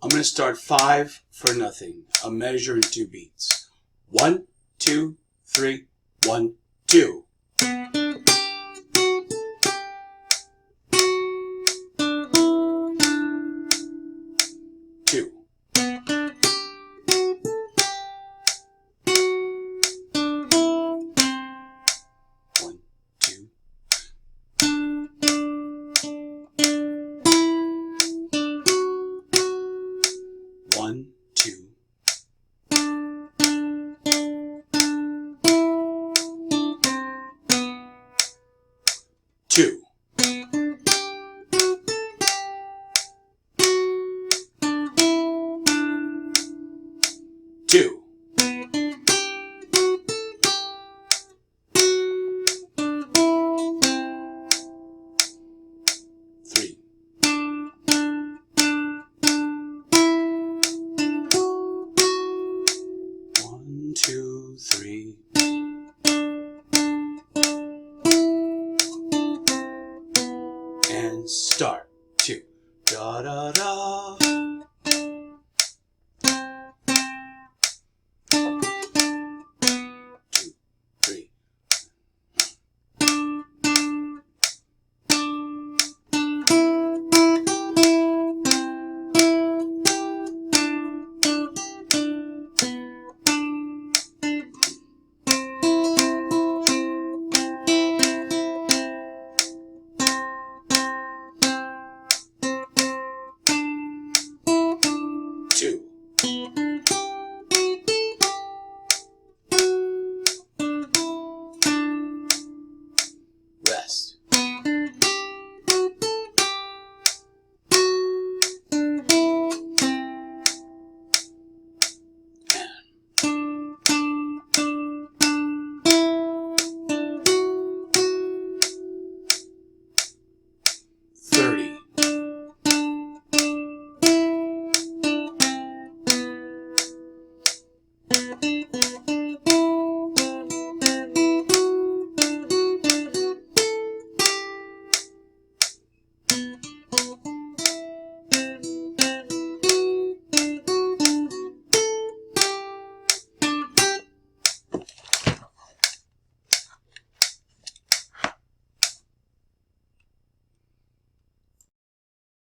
I'm going to start 5 for nothing. A measure in 2 beats. 1, 2, 3, 1, 2. 2. 1, 2. 1, 2. 2. 2. 3. 1, 2, 3. And start. 2. Da da da. 2, 3. 2. Rest. And 30. 30.